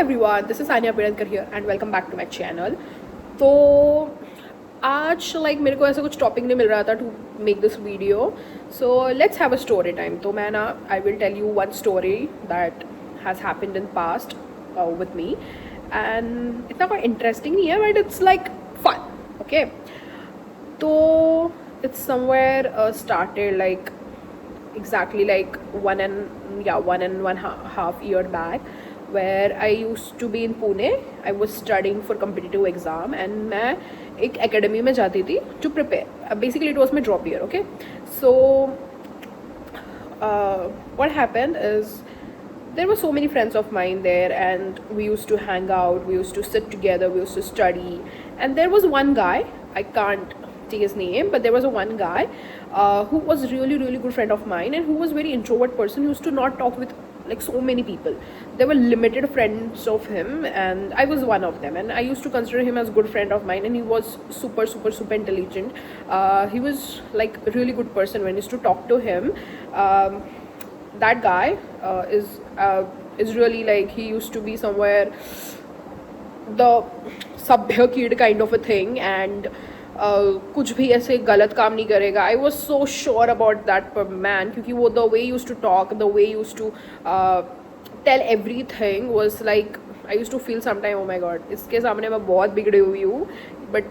everyone, this is Anya Pirankar here and welcome back to my channel. तो आज मेरे को ऐसा कुछ टॉपिक नहीं मिल रहा था to make this video, so let's have a story time. तो मैं ना I will tell you one story that has happened in past with me and इतना कोई इंटरेस्टिंग नहीं है but it's like fun. Okay, तो it's somewhere started like exactly like 1.5 year back, where I used to be in Pune. I was studying for competitive exam and मैं एक academy में जाती थी to prepare. Basically it was my drop year. Okay, so what happened is there were so many friends of mine there and we used to hang out, we used to sit together, we used to study. And there was one guy, I can't take his name, but there was one guy who was really good friend of mine and who was very introvert person who used to not talk with like so many people. There were limited friends of him and I was one of them, and I used to consider him as good friend of mine, and he was super intelligent. He was like a really good person. When I used to talk to him, that guy is really like, he used to be somewhere the sabhya kid kind of a thing, and कुछ भी ऐसे गलत काम नहीं करेगा. I was so sure about that man, क्योंकि वो the way use to talk, the way use to tell everything was like, I use to feel sometime oh my god, इसके सामने मैं बहुत बिगड़ी हुई हूँ, but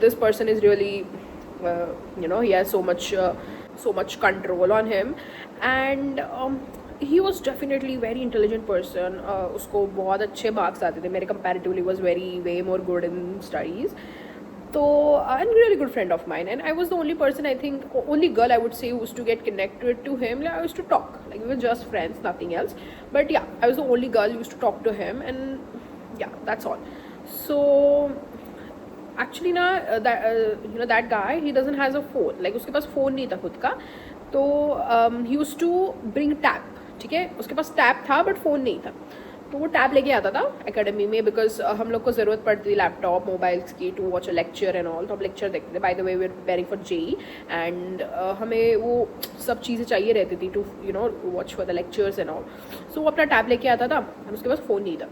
this person is really you know, he has so much control on him. And he was definitely very intelligent person. उसको बहुत अच्छे मार्क्स आते थे मेरे comparatively, was way more good in studies. So and really good friend of mine, and I was the only person, I think only girl I would say, who used to get connected to him. Like, I used to talk, like we were just friends, nothing else. But yeah, I was the only girl who used to talk to him, and yeah, that's all. So actually ना you know, that guy, he doesn't has a phone, like उसके पास phone नहीं था खुद का. तो he used to bring tab, ठीक है, उसके पास टैब था बट फ़ोन नहीं था. तो वो टैब लेके आता था एकेडमी में, बिकॉज हम लोग को ज़रूरत पड़ती थी लैपटॉप मोबाइल्स की to watch a lecture and all. तो हम लेक्चर देखते थे. By the way we are preparing for JEE, and हमें वो सब चीज़ें चाहिए रहती थी to you know watch for the lectures and all. So वो अपना टैब लेके आता था और उसके पास फ़ोन नहीं था.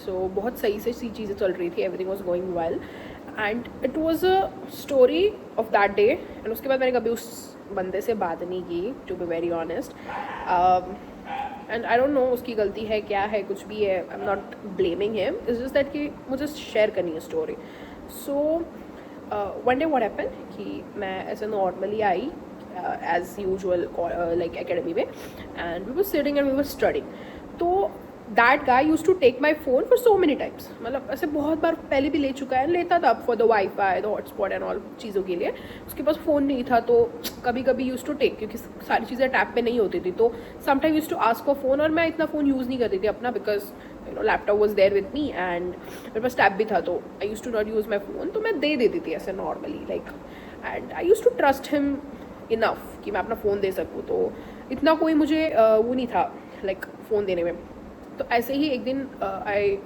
सो बहुत सही से सी चीज़ें चल रही थी, everything was going well, and it was a story of that day. And उसके बाद मैंने कभी उस बंदे से बात नहीं की, to be very honest. And I don't know उसकी गलती है क्या है, कुछ भी है, I am not blaming him, it's just that कि मुझे शेयर करनी है story. So one day what happened कि मैं ऐसे normally I as usual like academy में, and we were sitting and we were studying. तो that guy use to take my phone for so many times, मतलब ऐसे बहुत बार पहले भी ले चुका है, लेता था for the wifi, the hotspot and all चीज़ों के लिए. उसके पास फ़ोन नहीं था तो कभी कभी यूज टू टेक, क्योंकि सारी चीज़ें टैब पे नहीं होती थी. तो sometime use to ask for phone, और मैं इतना फ़ोन यूज़ नहीं करती थी अपना, because you know laptop was there with me and मेरे पास टैब भी था. तो I use to not use my phone, तो मैं दे देती थी ऐसे normally like. And I use to trust him enough कि मैं अपना फ़ोन दे सकूँ. तो इतना कोई मुझे वो नहीं था लाइक फ़ोन देने में. तो ऐसे ही एक दिन I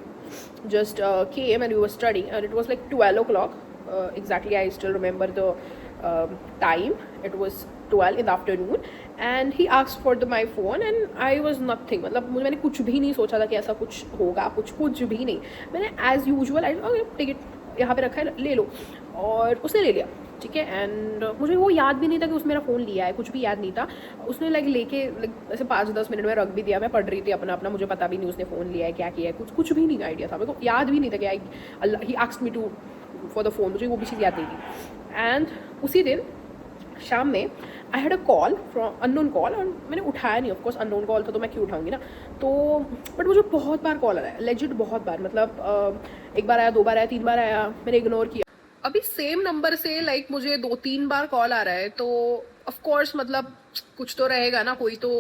just came and we were studying and it was like 12 o'clock exactly. I still remember the time. It was 12 in the afternoon and he asked for my phone and I was nothing, मतलब मैंने कुछ भी नहीं सोचा था कि ऐसा कुछ होगा, कुछ भी नहीं. मैंने एज यूजुअल आई टिकट यहाँ पे रखा है, ले लो, और उसने ले लिया, ठीक है. एंड मुझे वो याद भी नहीं था कि उसने मेरा फ़ोन लिया है, कुछ भी याद नहीं था. उसने लाइक लेके लाइक ऐसे 5-10 मिनट में रख भी दिया. मैं पढ़ रही थी अपना, मुझे पता भी नहीं उसने फ़ोन लिया है क्या किया है, कुछ भी नहीं आइडिया था, मेरे को याद भी नहीं था कि अल्लाह ही asked me to for the phone, मुझे वो भी चीज़ याद नहीं थी. एंड उसी दिन शाम में आई had a call from unknown call, और मैंने उठाया नहीं. ऑफकोर्स अननोन कॉल था तो मैं क्यों उठाऊंगी ना. तो बट मुझे बहुत बार कॉल आ रहा है, लेजिट बहुत बार, मतलब एक बार आया, 2 बार आया, 3 बार आया, मैंने इग्नोर किया. अभी सेम नंबर से लाइक मुझे 2-3 बार कॉल आ रहा है, तो ऑफकोर्स मतलब कुछ तो रहेगा ना, कोई तो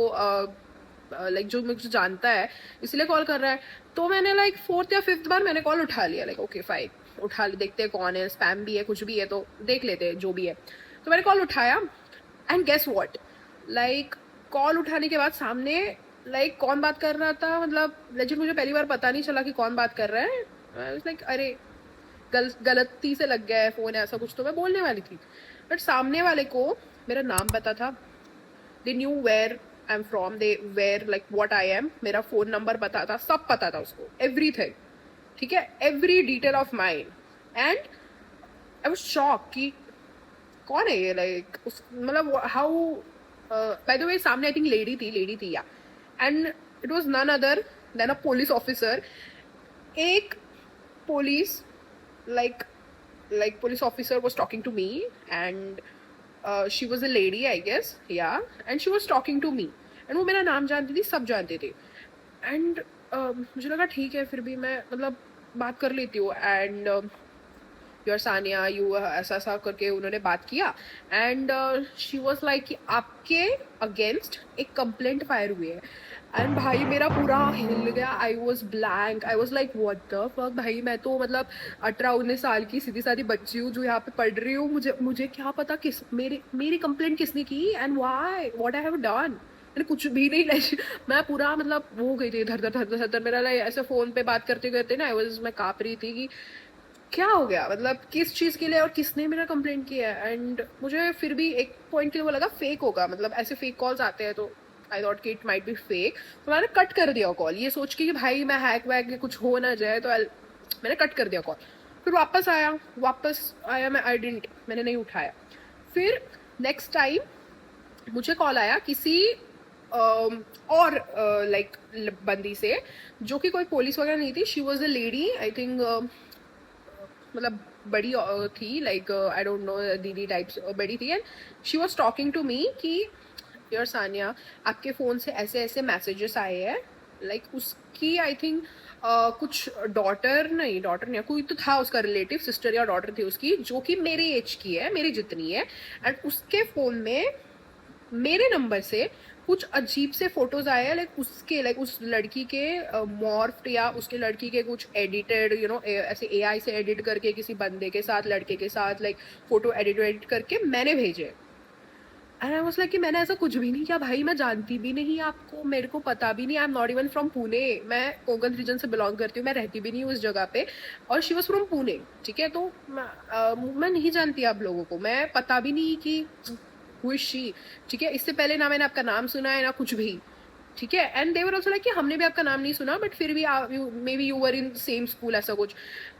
लाइक जो मुझे जानता है इसलिए कॉल कर रहा है. तो मैंने लाइक 4th या 5th बार मैंने कॉल उठा लिया, लाइक ओके फाइन, उठा देखते हैं कौन है, स्पैम भी है, कुछ भी है तो देख लेते हैं जो भी है. तो मैंने कॉल उठाया and guess what, like call उठाने के बाद सामने लाइक कौन बात कर रहा था, मतलब लेजिट मुझे पहली बार पता नहीं चला कि कौन बात कर रहा है. लाइक अरे गलती से लग गया है फ़ोन, ऐसा कुछ तो मैं बोलने वाली थी. बट सामने वाले को मेरा नाम पता था, they knew where I am from, they where like what I am, मेरा फ़ोन नंबर पता था, सब पता था उसको, एवरीथिंग, ठीक है, every detail of mind. And I was shock कि कौन है ये, लाइक उस मतलब हाउ. बाय द वे सामने आई थिंक लेडी थी या, and it was none other than a police officer. एक police, like police officer was talking to me, and she was a lady, I guess, yeah, and she was talking to me, and वो मेरा नाम जानती थी, सब जानते थे. And मुझे लगा ठीक है, फिर भी मैं मतलब बात कर लेती हूँ. एंड योर सानिया यू ऐसा ऐसा करके उन्होंने बात किया. एंड शी वॉज लाइक कि आपके अगेंस्ट एक कंप्लेंट फायर हुई है. एंड भाई मेरा पूरा हिल गया, I was blank, I was like what the fuck. भाई मैं तो मतलब 18-19 साल की सीधी सादी बच्ची हूँ जो यहाँ पे पढ़ रही हूँ, मुझे क्या पता किस मेरी कंप्लेंट किसने की and why, what I have done. मैंने कुछ भी नहीं लाइक मैं पूरा मतलब वो हो गई थी, धर मेरा लाइक ऐसे फ़ोन पे बात करते करते ना मैं काँप रही थी कि क्या हो गया, मतलब किस चीज़ के लिए और किसने मेरा कंप्लेंट किया है. एंड मुझे फिर भी एक पॉइंट के लिए वो लगा फेक होगा, मतलब ऐसे फेक कॉल्स आते हैं, तो आई थॉट कि इट माइट बी फेक. तो मैंने कट कर दिया कॉल, ये सोच के कि भाई मैं हैक वैक कुछ हो ना जाए, तो मैंने कट कर दिया कॉल. फिर वापस आया मैंने नहीं उठाया. फिर नेक्स्ट टाइम मुझे कॉल आया किसी और लाइक बंदी से, जो कि कोई पुलिस वगैरह नहीं थी. She was a lady, I think मतलब बड़ी थी, लाइक आई डोंट नो, दीदी टाइप्स बड़ी थी. And she was talking to me कि यार सानिया आपके फ़ोन से ऐसे ऐसे मैसेजेस आए हैं, लाइक उसकी आई थिंक कुछ डॉटर नहीं, कोई तो था उसका रिलेटिव, सिस्टर या डॉटर थी उसकी, जो कि मेरी एज की है, मेरी जितनी है. एंड उसके फ़ोन में मेरे नंबर से कुछ अजीब से फोटोज आए हैं, लाइक उस लड़की के मॉर्फ्ड या उसके लड़की के कुछ एडिटेड ऐसे एआई से एडिट करके किसी बंदे के साथ, लड़के के साथ, लाइक फोटो एडिट करके मैंने भेजे. एंड आई वाज लाइक कि मैंने ऐसा कुछ भी नहीं किया भाई, मैं जानती भी नहीं आपको, मेरे को पता भी नहीं, आई am not even from Pune, मैं कोंकण रीजन से बिलोंग करती हूँ, मैं रहती भी नहीं हूँ उस जगह पे, और शी वॉज फ्रॉम पुणे, ठीक है. तो मैं नहीं जानती आप लोगों को, मैं पता भी नहीं कि हु इज शी, ठीक है. इससे पहले ना मैंने आपका नाम सुना है ना कुछ भी, ठीक है. And they were also like कि हमने भी आपका नाम नहीं सुना, बट फिर भी may be you were in same school, ऐसा कुछ.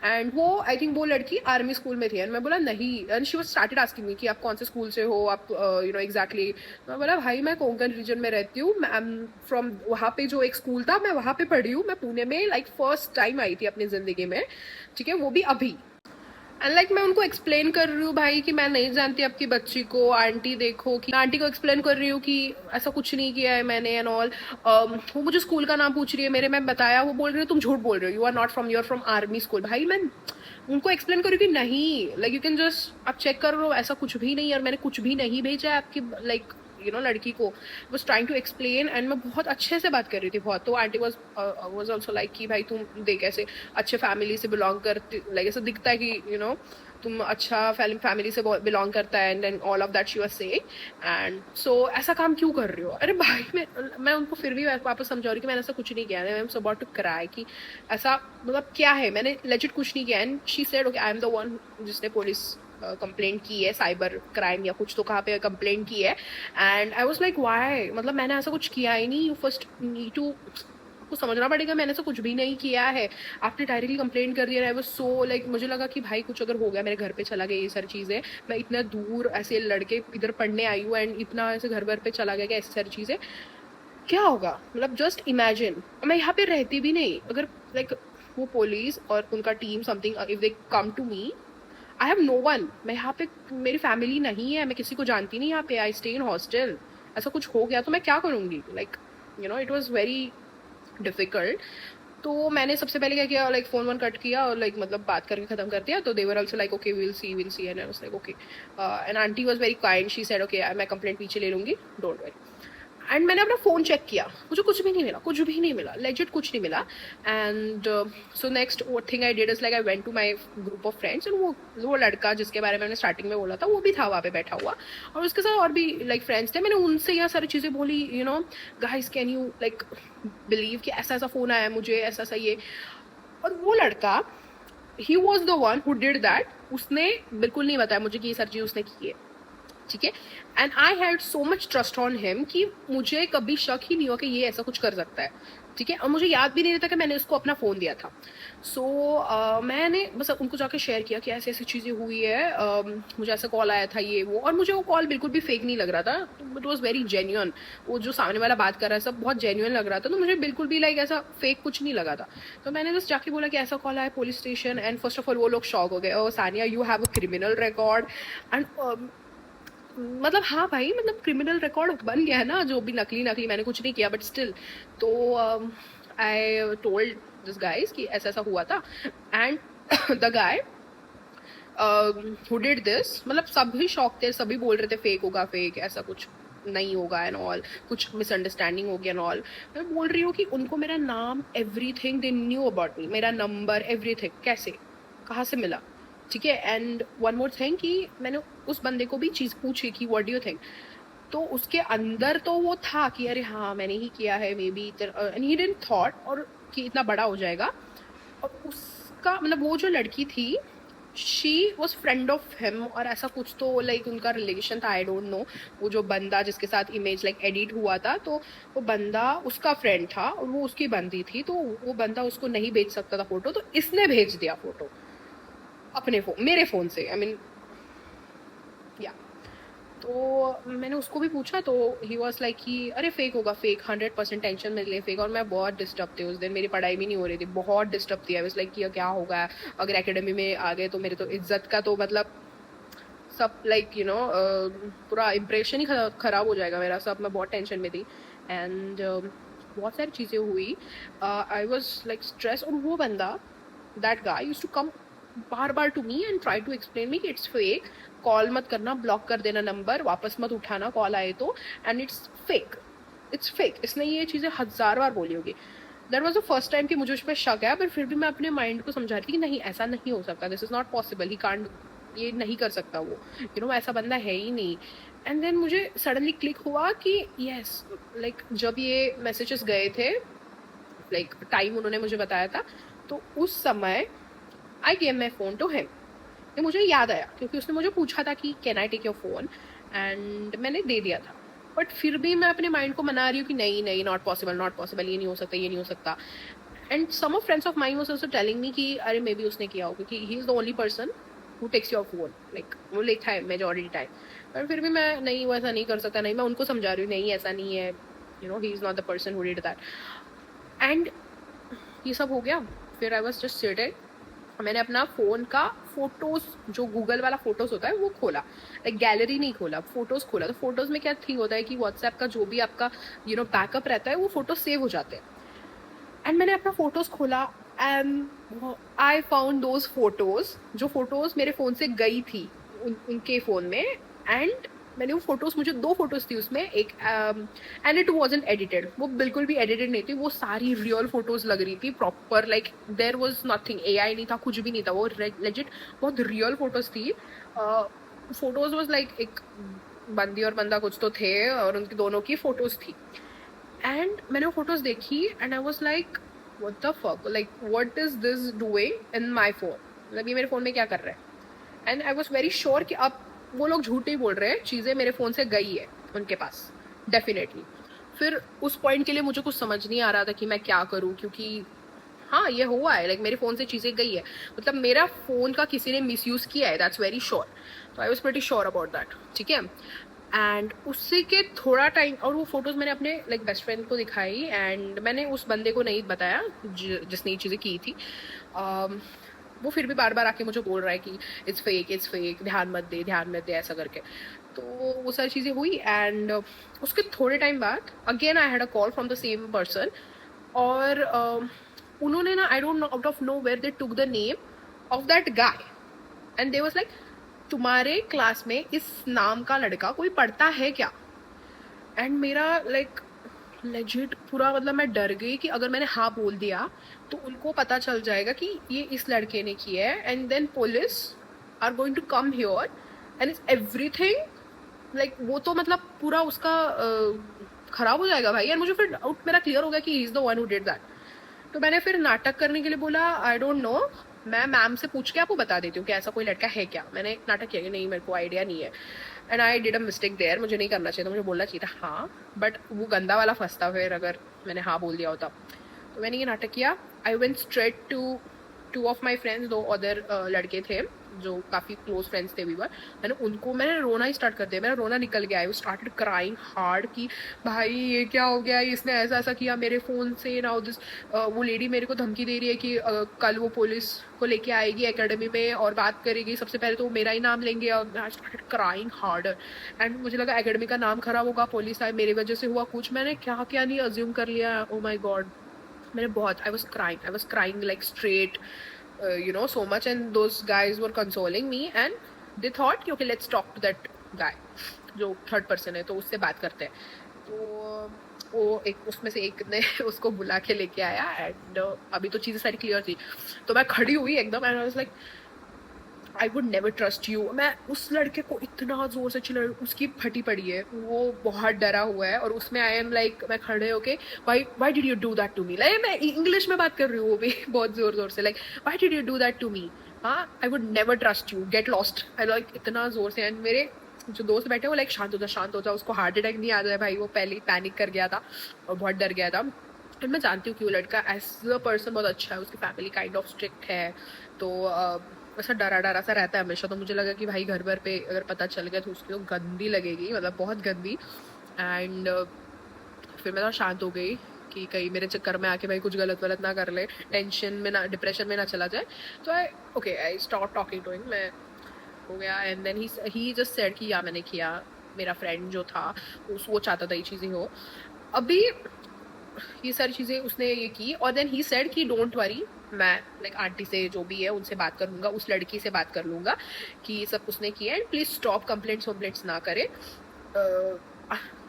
एंड वो आई थिंक वो लड़की आर्मी स्कूल में थी. एंड मैं बोला नहीं, and she was started asking me कि आप कौन से स्कूल से हो, आप एग्जैक्टली. मैं बोला भाई मैं कोंकण रीजन में रहती हूँ, आई एम फ्रॉम वहाँ पे जो एक स्कूल था मैं वहाँ पे पढ़ी हूँ, मैं पुणे में लाइक फर्स्ट टाइम आई थी अपनी ज़िंदगी में, ठीक है, वो भी अभी. एंड लाइक मैं उनको एक्सप्लेन कर रही हूँ भाई कि मैं नहीं जानती आपकी बच्ची को, आंटी देखो, कि आंटी को एक्सप्लेन कर रही हूँ कि ऐसा कुछ नहीं किया है मैंने एंड ऑल. वो मुझे स्कूल का नाम पूछ रही है मेरे, मैं बताया, वो बोल रही है तुम झूठ बोल रहे हो, you are not from, you are from army school. भाई मैं उनको एक्सप्लेन करूँ कि नहीं, लाइक यू कैन जस्ट आप चेक कर लो, ऐसा कुछ भी नहीं, और मैंने कुछ भी नहीं भेजा है आपकी लाइक लड़की को. Was trying to explain, and मैं बहुत अच्छे से बात कर रही थी बहुत. तो आंटी वॉज ऑल्सो लाइक कि भाई तुम देख ऐसे अच्छे फैमिली से बिलोंग करती, लाइक ऐसा दिखता है कि तुम अच्छा फैमिली से बिलोंग करता है, and then all of that she was saying. And so ऐसा काम क्यों कर रही हो. अरे भाई मैं उनको फिर भी वापस समझा रही कि मैंने ऐसा कुछ नहीं किया. I am so about to cry कि ऐसा मतलब क्या है, मैंने लेजिट कुछ नहीं किया. And she said okay I am the one जिसने पुलिस कंप्लेंट की है, साइबर क्राइम या कुछ तो कहाँ पे कंप्लेंट की है. And I was like why, मतलब मैंने ऐसा कुछ किया ही नहीं. यू फर्स्ट नीड टू आपको समझना पड़ेगा, मैंने ऐसा कुछ भी नहीं किया है, आपने डायरेक्टली कंप्लेंट कर दिया. आई वाज सो लाइक मुझे लगा कि भाई कुछ अगर हो गया, मेरे घर पे चला गया, ये सारी चीज़ें, मैं इतना दूर ऐसे लड़के इधर पढ़ने आई हूँ एंड इतना ऐसे घर पे चला गया, ऐसी सारी चीज़ें क्या होगा. मतलब जस्ट इमेजिन, मैं यहाँ पे रहती भी नहीं, अगर लाइक वो पुलिस और उनका team something if they come to me, I have no one, मैं यहाँ पे, मेरी फैमिली नहीं है, मैं किसी को जानती नहीं यहाँ पे, आई स्टे इन हॉस्टल, ऐसा कुछ हो गया तो मैं क्या करूँगी. Like it was very difficult. तो मैंने सबसे पहले क्या किया, लाइक फोन कट किया और लाइक मतलब बात करके खत्म कर दिया. तो they were also like okay will see and I was like okay. And aunty was very kind, she said okay मैं कंप्लेंट पीछे ले लूंगी, डोंट वरी. एंड मैंने अपना फ़ोन चेक किया, मुझे कुछ भी नहीं मिला, लेजिट कुछ नहीं मिला. And so next thing I did is like I went to my group of friends. And वो लड़का जिसके बारे में मैंने स्टार्टिंग में बोला था वो भी था वहाँ पे बैठा हुआ, और उसके साथ और भी लाइक फ्रेंड्स थे. मैंने उनसे यह सारी चीज़ें बोली, guys can you like believe कि ऐसा ऐसा फ़ोन आया मुझे, ऐसा ऐसा ये. और वो लड़का, he was the one who did that, उसने बिल्कुल नहीं बताया मुझे कि ये सारी चीज़ उसने की है, ठीक है। And I had so much trust on him कि मुझे कभी शक ही नहीं हुआ कि ये ऐसा कुछ कर सकता है, ठीक है। और मुझे याद भी नहीं रहता कि मैंने उसको अपना फ़ोन दिया था। सो मैंने बस उनको जाकर शेयर किया कि ऐसी ऐसी चीज़ें हुई है, मुझे ऐसा कॉल आया था ये वो, और मुझे वो कॉल बिल्कुल भी फेक नहीं लग रहा था, इट वॉज वेरी जेन्यून। वो जो सामने वाला बात कर रहा है सब बहुत जेन्यून लग रहा था, तो मुझे बिल्कुल भी लाइक ऐसा फेक कुछ नहीं लगा था। तो मैंने बस जाके बोला कि ऐसा कॉल आया police station, and first of all वो लोग शॉक हो गए, oh Sania you have a criminal record. And मतलब हाँ भाई, मतलब क्रिमिनल रिकॉर्ड बन गया है ना, जो भी नकली नकली, मैंने कुछ नहीं किया बट स्टिल। तो आई टोल्ड दिस गाइज कि ऐसा ऐसा हुआ था, and the guy who did this, मतलब सभी शॉक थे, सभी बोल रहे थे फेक होगा, फेक, ऐसा कुछ नहीं होगा एंड ऑल, कुछ मिसअंडरस्टैंडिंग हो गया एंड ऑल। मैं बोल रही हूँ कि उनको मेरा नाम, everything they knew about me, मेरा नंबर, एवरीथिंग, कैसे, कहाँ से मिला, ठीक है। एंड वन मोर थिंग कि मैंने उस बंदे को भी चीज़ पूछी कि व्हाट डू यू थिंक, तो उसके अंदर तो वो था कि अरे हाँ मैंने ही किया है may be, and he didn't thought और कि इतना बड़ा हो जाएगा। और उसका मतलब वो जो लड़की थी, she was friend of him, और ऐसा कुछ तो लाइक उनका रिलेशन था, आई डोंट नो। वो जो बंदा जिसके साथ इमेज लाइक एडिट हुआ था, तो वो बंदा उसका फ्रेंड था और वो उसकी बंदी थी, तो वो बंदा उसको नहीं भेज सकता था फोटो, तो इसने भेज दिया फोटो अपने मेरे फ़ोन से, आई मीन या। तो मैंने उसको भी पूछा, तो ही वॉज लाइक कि अरे फेक होगा, फेक, 100% टेंशन में ले फेक। और मैं बहुत डिस्टर्ब थी उस दिन, मेरी पढ़ाई भी नहीं हो रही थी, बहुत डिस्टर्ब थी। आई वाज लाइक कि क्या होगा, अगर एकेडमी में आ गए तो मेरे तो इज्जत का तो मतलब सब लाइक यू नो पूरा इम्प्रेशन ही खराब हो जाएगा मेरा सब। मैं बहुत टेंशन में थी, एंड बहुत सारी चीज़ें हुई। आई वॉज लाइक स्ट्रेस, और वो बंदा, that guy used to come बार बार to me and try to explain me कि इट्स फेक, कॉल मत करना, ब्लॉक कर देना नंबर, वापस मत उठाना कॉल आए तो, and it's fake, it's fake. इसने ये चीज़ें 1000 बार बोली होगी। That was the first time कि मुझे उस पर शक है, पर फिर भी मैं अपने माइंड को समझा रही थी कि नहीं ऐसा नहीं हो सकता, this is not possible, he can't, ये नहीं कर सकता वो, यू नो ऐसा बंदा है ही नहीं। एंड देन मुझे सडनली क्लिक हुआ कि यस, लाइक जब ये मैसेजेस गए थे, लाइक टाइम उन्होंने मुझे बताया था, तो उस समय I gave my phone to him. ये मुझे याद आया क्योंकि उसने मुझे पूछा था कि can I take your phone, and मैंने दे दिया था। बट फिर भी मैं अपने माइंड को मना रही हूँ कि नहीं नहीं, नॉट पॉसिबल, नॉट पॉसिबल, ये नहीं हो सकता, ये नहीं हो सकता। And some of friends of mind was also telling me कि अरे मे बी उसने किया होगा, क्योंकि he is the only person who takes your phone, like वो लेता है मेजॉरिटी टाइम। पर फिर भी मैं नहीं, वो ऐसा नहीं कर सकता, नहीं, मैं उनको समझा रही हूँ नहीं ऐसा नहीं है, you know he is not the person who did that. And ये सब हो गया। फिर आई वॉज जस्ट सिटिंग, मैंने अपना फ़ोन का फोटोज़, जो गूगल वाला फोटोज़ होता है वो खोला, लाइक गैलरी नहीं खोला, फोटोज़ खोला। तो फोटोज़ में क्या थी होता है कि व्हाट्सएप का जो भी आपका यू नो बैकअप रहता है वो फोटो सेव हो जाते हैं। एंड मैंने अपना फोटोज़ खोला, and I found those photos, जो फोटोज़ मेरे फ़ोन से गई थी उनके फ़ोन में। एंड मैंने वो फोटोज़, मुझे 2 फोटोज़ थी उसमें, एक एंड इट वॉजंट एडिटेड, वो बिल्कुल भी एडिटेड नहीं थी, वो सारी रियल फोटोज़ लग रही थी proper, like there was nothing, AI नहीं था, कुछ भी नहीं था, वो लेजिट बहुत रियल फोटोज़ थी। फोटोज़ वॉज लाइक एक बंदी और बंदा कुछ तो थे, और उनकी दोनों की फ़ोटोज़ थी। एंड मैंने वो फोटोज़ देखी, and I was like what the fuck, like what is this doing in my phone, मतलब ये मेरे फ़ोन में क्या कर रहा है। And I was very sure कि अब वो लोग झूठ नहीं बोल रहे हैं, चीज़ें मेरे फ़ोन से गई है उनके पास डेफिनेटली। फिर उस पॉइंट के लिए मुझे कुछ समझ नहीं आ रहा था कि मैं क्या करूँ, क्योंकि हाँ ये हुआ है, लाइक मेरे फ़ोन से चीज़ें गई है, मतलब मेरा फ़ोन का किसी ने मिसयूज़ किया है, दैट्स वेरी श्योर। तो I was pretty sure about that, ठीक है। एंड उससे के थोड़ा टाइम, और वो फोटोज़ मैंने अपने लाइक बेस्ट फ्रेंड को दिखाई, एंड मैंने उस बंदे को नहीं बताया जिसने ये चीज़ें की थी। वो फिर भी बार बार आके मुझे बोल रहा है कि इट्स फेक, इट्स फेक, ध्यान मत दे, ध्यान मत दे, ऐसा करके। तो वो सारी चीज़ें हुई, एंड उसके थोड़े टाइम बाद again I had a call from the same person, और उन्होंने ना, I don't know out of nowhere they took the name of that guy, and they was like तुम्हारे क्लास में इस नाम का लड़का कोई पढ़ता है क्या। एंड मेरा लाइक लेजिट पूरा, मतलब मैं डर गई कि अगर मैंने हाँ बोल दिया तो उनको पता चल जाएगा कि ये इस लड़के ने किया है, and then police are going to come here and it's everything, like वो तो मतलब पूरा उसका खराब हो जाएगा भाई। एंड मुझे फिर डाउट मेरा क्लियर हो गया कि ही is the one who did that. तो मैंने फिर नाटक करने के लिए बोला आई डोंट नो, मैं मैम से पूछ के आपको बता देती हूँ कि ऐसा कोई लड़का है क्या। मैंने नाटक किया कि नहीं, मेरे को आइडिया नहीं है। And I did a mistake there, मुझे नहीं करना चाहिए था, मुझे बोलना चाहिए था हाँ, बट वो गंदा वाला फंसता फिर अगर मैंने हाँ बोल दिया होता। तो मैंने ये नाटक किया। I went straight to two of my friends, दो अदर लड़के थे जो काफ़ी क्लोज फ्रेंड्स थे वीवर। मैंने रोना ही स्टार्ट कर दिया, मेरा रोना निकल गया। आई स्टार्टेड क्राइंग हार्ड कि भाई ये क्या हो गया, इसने ऐसा ऐसा किया मेरे फ़ोन से, नाउ दिस वो लेडी मेरे को धमकी दे रही है कि कल वो पुलिस को लेके आएगी एकेडमी में और बात करेगी, सबसे पहले तो वो मेरा ही नाम लेंगे। और I started crying harder and मुझे लगा एकेडमी का नाम खराब होगा, पुलिस आए, मेरी वजह से हुआ कुछ। मैंने क्या क्या नहीं अज्यूम कर लिया, ओ माई गॉड। मैंने बहुत I was crying like straight, you know, so much, and those guys were consoling me and they thought कि okay let's talk to that guy जो थर्ड पर्सन है, तो उससे बात करते हैं। तो वो एक उसमें से एक ने उसको बुला के लेके आया एंड अभी तो चीज़ें सारी क्लियर थी। तो मैं खड़ी हुई एकदम and I was like I would never trust you. मैं उस लड़के को इतना जोर से चिल्ला, उसकी फटी पड़ी है, वो बहुत डरा हुआ है और उसमें आई एम लाइक मैं खड़े होके why did you do that to me, like मैं इंग्लिश में बात कर रही हूँ वो भी बहुत जोर जोर से, like why did you do that to me, हाँ I would never trust you, get lost, I like इतना जोर से। एंड मेरे जो दोस्त बैठे वो लाइक शांत हो जा, उसको हार्ट अटैक नहीं आ जाए भाई, वो पहले ही पैनिक कर गया था और बहुत डर गया था। एंड मैं जानती हूँ कि वो लड़का एज अ पर्सन बहुत अच्छा है, उसकी फैमिली काइंड ऑफ स्ट्रिक्ट है, तो ऐसा डरा डरा सा रहता है हमेशा। तो मुझे लगा कि भाई घर भर पे अगर पता चल गया तो उसकी वो गंदी लगेगी, मतलब बहुत गंदी। एंड फिर मैं तो शांत हो गई कि कहीं मेरे चक्कर में आके भाई कुछ गलत वलत ना कर ले, टेंशन में ना, डिप्रेशन में ना चला जाए। तो I stop talking to him, मैं हो गया। And then he just said कि या मैंने किया, मेरा फ्रेंड जो था वो चाहता था ये चीज़ें हो। अभी ये सारी चीज़ें उसने ये की और देन ही सेड कि डोंट वरी, मैं लाइक आंटी से जो भी है उनसे बात कर लूँगा, उस लड़की से बात कर लूँगा कि ये सब उसने किया एंड प्लीज़ स्टॉप कंप्लेंट्स ना करे।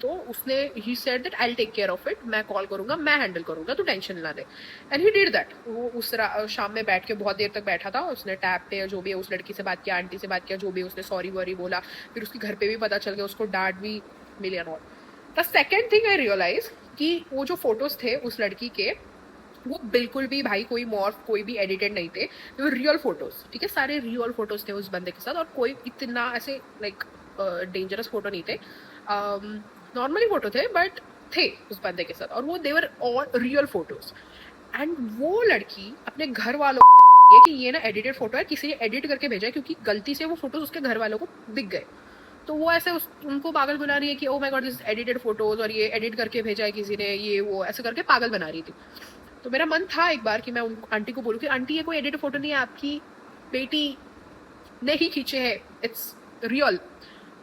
तो उसने ही said that I will take care of it, मैं कॉल करूँगा, मैं हैंडल करूँगा, तो टेंशन ना दे। And he did that. वो उस शाम में बैठ के बहुत देर तक बैठा था, उसने टैब पे जो भी है उस लड़की से बात किया, आंटी से बात किया, जो भी उसने सॉरी वॉरी बोला, फिर उसके घर पे भी पता चल गया, उसको डांट भी मिली and all. The second thing I realise कि वो जो फोटोज थे उस लड़की के, वो बिल्कुल भी भाई कोई मॉर्फ कोई भी एडिटेड नहीं थे, वो रियल फोटोज, ठीक है, सारे रियल फोटोज थे उस बंदे के साथ। और कोई इतना ऐसे लाइक डेंजरस फोटो नहीं थे, नॉर्मली फोटो थे बट थे उस बंदे के साथ, और वो देवर ऑल रियल फोटोज। एंड वो लड़की अपने घर वालों को कि ये ना एडिटेड फोटो है, किसी ने एडिट करके भेजा है, क्योंकि गलती से वो फोटोज उसके घर वालों को दिख गए। तो वो ऐसे उनको पागल बना रही है कि oh my God this edited photos, और ये एडिट करके भेजा है किसी ने, ये वो ऐसे करके पागल बना रही थी। तो मेरा मन था एक बार कि मैं उन आंटी को बोलूँ कि आंटी ये कोई एडिटेड फोटो नहीं है, आपकी बेटी ने ही खींचे है, इट्स रियल।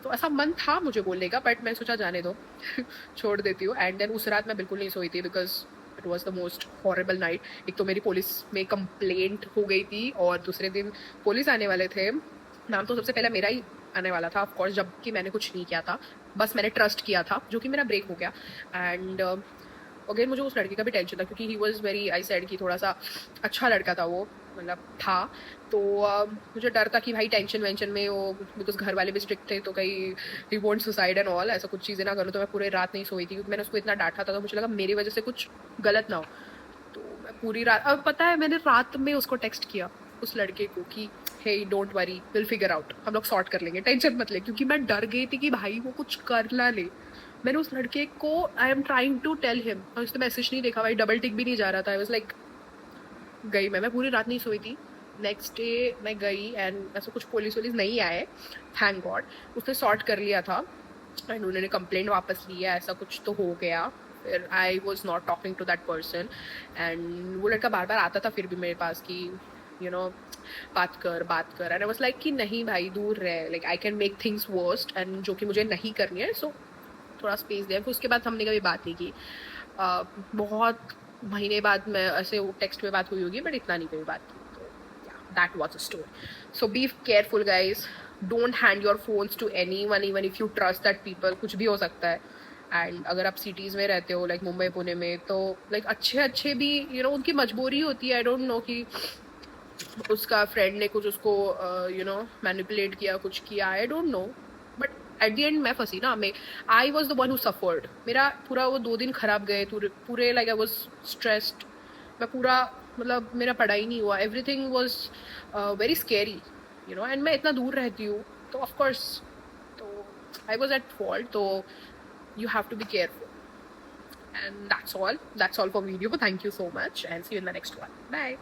तो ऐसा मन था मुझे बोलने का, बट मैं सोचा जाने दो छोड़ देती हूँ। एंड देन उस रात मैं बिल्कुल नहीं सोई थी because it was the most horrible night. एक तो मेरी पुलिस में कंप्लेंट हो गई थी और दूसरे दिन पुलिस आने वाले थे, नाम तो सबसे पहले मेरा ही आने वाला था ऑफकोर्स, जबकि मैंने कुछ नहीं किया था, बस मैंने ट्रस्ट किया था, जो कि मेरा ब्रेक हो गया। एंड अगेन मुझे उस लड़के का भी टेंशन था क्योंकि he was very, I said कि थोड़ा सा अच्छा लड़का था वो, मतलब था। तो मुझे डर था कि भाई टेंशन वेंशन में वो, बिकॉज घर वाले भी स्ट्रिक्ट थे, तो कहीं ही वॉन्ट सुसाइड एंड ऑल, ऐसा कुछ चीज़ें ना करूँ। तो मैं पूरी रात नहीं सोई थी क्योंकि मैंने उसको इतना डांटा था, तो मुझे लगा मेरी वजह से कुछ गलत ना हो। तो मैं पूरी रात, अब पता है मैंने रात में उसको टेक्स्ट किया उस लड़के को कि hey don't worry will figure out, हम लोग सॉर्ट कर लेंगे, टेंशन मत ले, क्योंकि मैं डर गई थी कि भाई वो कुछ कर ना ले। मैंने उस लड़के को I am trying to tell him, और उसने मैसेज नहीं देखा भाई, डबल टिक भी नहीं जा रहा था। आई वाज लाइक गई मैं पूरी रात नहीं सोई थी। नेक्स्ट डे मैं गई एंड ऐसा कुछ पुलिस वुलिस नहीं आए, थैंक गॉड, उसने सॉर्ट कर लिया था एंड उन्होंने कंप्लेंट वापस लिया, ऐसा कुछ तो हो गया। फिर I was not talking to that person and वो लड़का बार बार आता था फिर भी मेरे पास कि यू नो बात कर एंड आई वाज लाइक कि नहीं भाई दूर रहे, like I can make things worst, and जो कि मुझे नहीं करनी है, सो थोड़ा स्पेस दिया। फिर उसके बाद हमने कभी बात नहीं की, बहुत महीने बाद मैं ऐसे टेक्स्ट में बात हुई होगी, बट इतना नहीं कभी बात की। तो that was a story. So be careful guys, don't hand your phones to anyone even if you trust that people, कुछ भी हो सकता है। एंड अगर आप सिटीज़ में रहते हो लाइक मुंबई पुणे में, तो लाइक अच्छे भी यू नो उनकी मजबूरी होती है, आई डोंट नो कि उसका फ्रेंड ने कुछ उसको यू नो मैनिपुलेट किया, कुछ किया, आई don't no, but at the end मैं फंसी ना, मैं I was the one who suffered. मेरा पूरा वो 2 दिन खराब गए पूरे, लाइक आई वॉज स्ट्रेस्ड, मैं पूरा मतलब मेरा पढ़ाई नहीं हुआ, everything was very scary you know. And मैं इतना दूर रहती हूँ तो ऑफकोर्स, तो I was at fault, so you have to be careful. And that's all for video. Thank you so much, and see you in the next one. Bye.